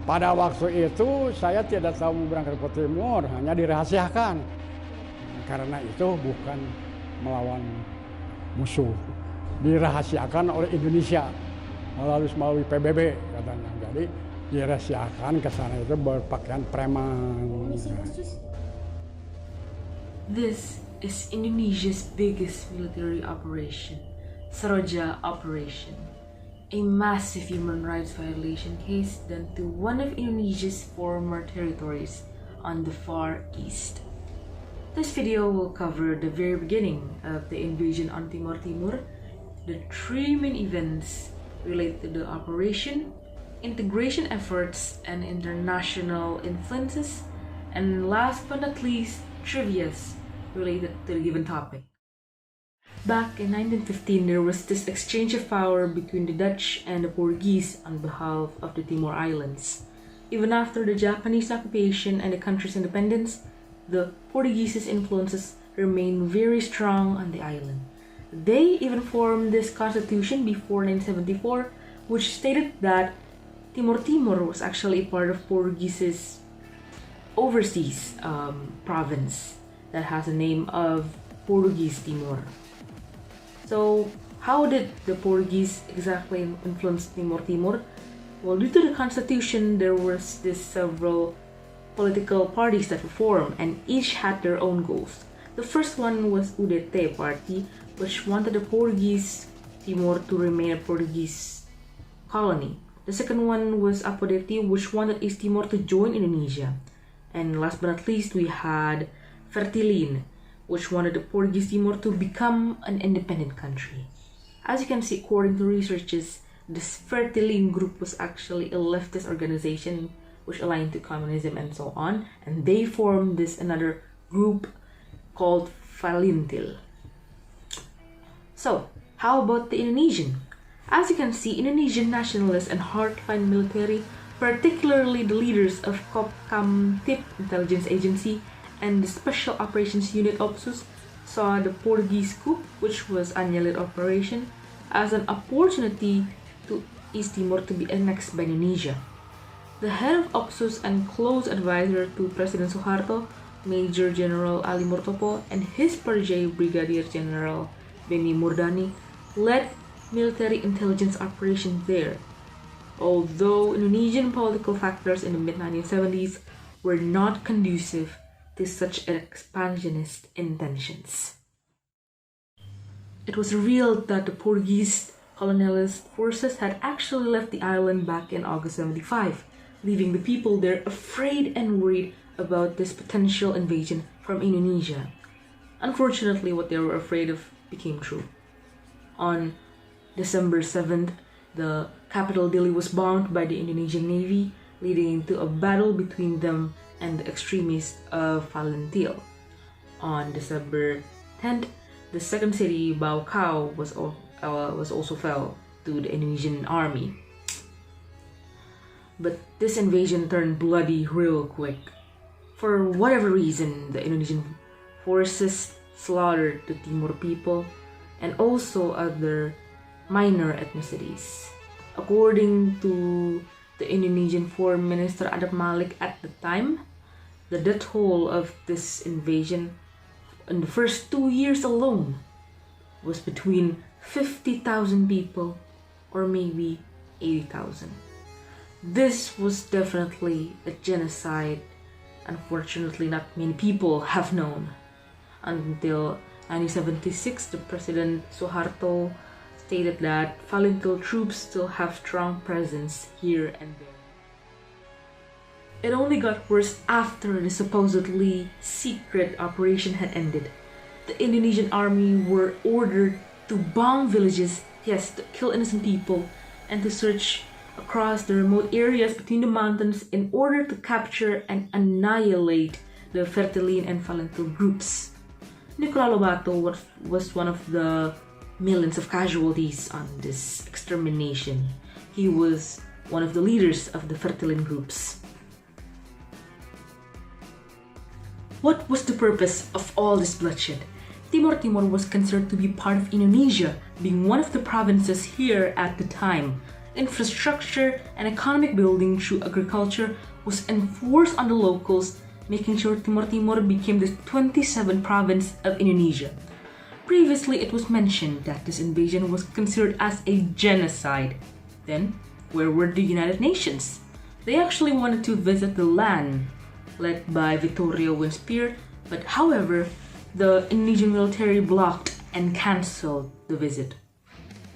Pada waktu itu saya tidak tahu berangkat ke Timur, hanya dirahasiakan. Karena itu bukan melawan musuh, dirahasiakan oleh Indonesia melalui PBB katanya. Jadi dirahasiakan ke sana itu berpakaian preman. This is Indonesia's biggest military operation, Seroja Operation, a massive human rights violation case done to one of Indonesia's former territories on the Far East. This video will cover the very beginning of the invasion on Timor Timur, the three main events related to the operation, integration efforts and international influences, and last but not least, trivias related to the given topic. Back in 1915, there was this exchange of power between the Dutch and the Portuguese on behalf of the Timor Islands. Even after the Japanese occupation and the country's independence, the Portuguese influences remained very strong on the island. They even formed this constitution before 1974, which stated that Timor Timur was actually a part of Portuguese's overseas province that has the name of Portuguese Timor. So, how did the Portuguese exactly influence Timor Timur? Well, due to the constitution, there was several political parties that were formed, and each had their own goals. The first one was UDT party, which wanted the Portuguese Timor to remain a Portuguese colony. The second one was APODETI, which wanted East Timor to join Indonesia. And last but not least, we had Fertilin, which wanted the Portuguese Timor to become an independent country. As you can see, according to researches, this Fertilin group was actually a leftist organization which aligned to communism and so on, and they formed this another group called Falintil. So, how about the Indonesian? As you can see, Indonesian nationalists and hardline military, particularly the leaders of Kopkamtib intelligence agency and the Special Operations Unit OPSUS, saw the Portuguese coup, which was Andrayane operation, as an opportunity to East Timor to be annexed by Indonesia. The head of OPSUS and close advisor to President Suharto, Major General Ali Murtopo, and his protege Brigadier General Beni Murdani, led military intelligence operations there. Although Indonesian political factors in the mid-1970s were not conducive to such expansionist intentions. It was revealed that the Portuguese colonialist forces had actually left the island back in August 75, leaving the people there afraid and worried about this potential invasion from Indonesia. Unfortunately, what they were afraid of became true. On December 7th, the capital Dili was bombed by the Indonesian Navy, leading to a battle between them and the extremists of Falintil. On December 10th, the second city, Baucau, was also fell to the Indonesian army. But this invasion turned bloody real quick. For whatever reason, the Indonesian forces slaughtered the Timor people and also other minor ethnicities. According to the Indonesian Foreign Minister Adab Malik at the time, the death toll of this invasion in the first 2 years alone was between 50,000 people or maybe 80,000. This was definitely a genocide. Unfortunately, not many people have known. Until 1976, the President Suharto stated that Falintil troops still have strong presence here and there. It only got worse after the supposedly secret operation had ended. The Indonesian army were ordered to bomb villages, yes, to kill innocent people, and to search across the remote areas between the mountains in order to capture and annihilate the Fertilin and Falintil groups. Nicola Lobato was one of the millions of casualties on this extermination. He was one of the leaders of the Fertilin groups. What was the purpose of all this bloodshed? Timor Timur was considered to be part of Indonesia, being one of the provinces here at the time. infrastructure, and economic building through agriculture was enforced on the locals, making sure Timur Timur became the 27th province of Indonesia. Previously, it was mentioned that this invasion was considered as a genocide. Then, where were the United Nations? They actually wanted to visit the land, led by Victoria Winspear, but however, the Indonesian military blocked and cancelled the visit.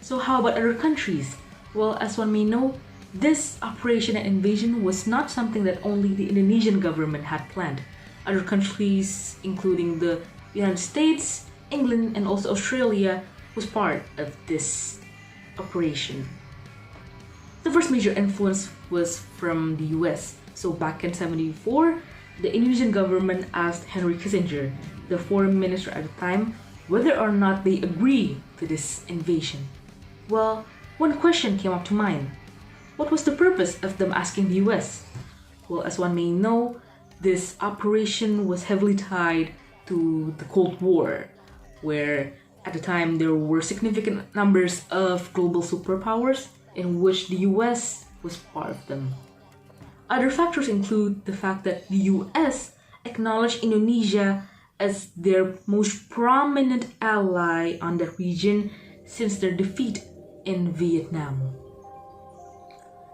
So how about other countries? Well, as one may know, this operation and invasion was not something that only the Indonesian government had planned. Other countries, including the United States, England, and also Australia, was part of this operation. The first major influence was from the US. So back in 1974, the Indonesian government asked Henry Kissinger, the foreign minister at the time, whether or not they agree to this invasion. Well, one question came up to mind. What was the purpose of them asking the US? Well, as one may know, this operation was heavily tied to the Cold War, where at the time there were significant numbers of global superpowers in which the US was part of them. Other factors include the fact that the US acknowledged Indonesia as their most prominent ally on the region since their defeat in Vietnam.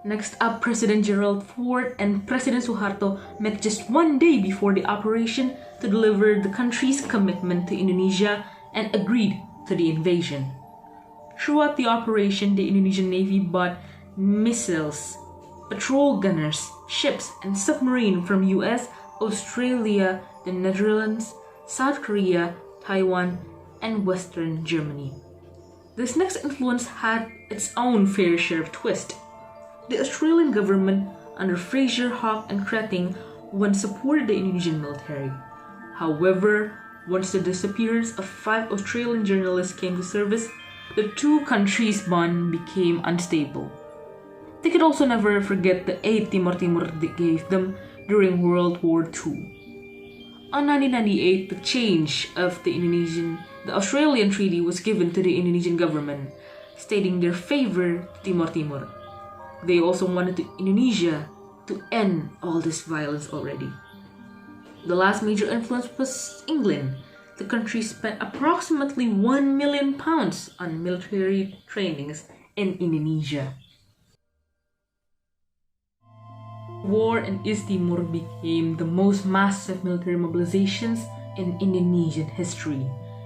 Next up, President Gerald Ford and President Suharto met just one day before the operation to deliver the country's commitment to Indonesia and agreed to the invasion. Throughout the operation, the Indonesian Navy bought missiles, patrol gunners, ships, and submarines from US, Australia, the Netherlands, South Korea, Taiwan, and Western Germany. This next influence had its own fair share of twist. The Australian government, under Fraser, Hawke, and Keating, once supported the Indonesian military. However, once the disappearance of 5 Australian journalists came to surface, the two countries' bond became unstable. They could also never forget the aid Timor Timur gave them during World War II. On 1998, the change of the Australian treaty was given to the Indonesian government, stating their favor Timor Timur. They also wanted Indonesia to end all this violence already. The last major influence was England. The country spent approximately £1 million on military trainings in Indonesia. War in East Timor became the most massive military mobilizations in Indonesian history.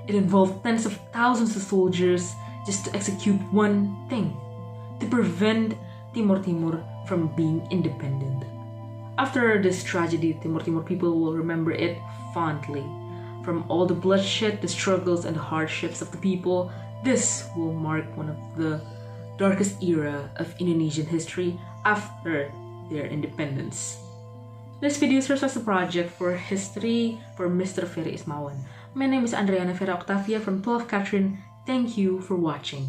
It involved tens of thousands of soldiers just to execute one thing: to prevent Timor Timur from being independent. After this tragedy, Timor Timur people will remember it fondly. From all the bloodshed, the struggles, and the hardships of the people, this will mark one of the darkest era of Indonesian history after their independence. This video serves as a project for history for Mr. Vera Ismawan. My name is Andrayane Vera Oktafia from 12 Catherine. Thank you for watching.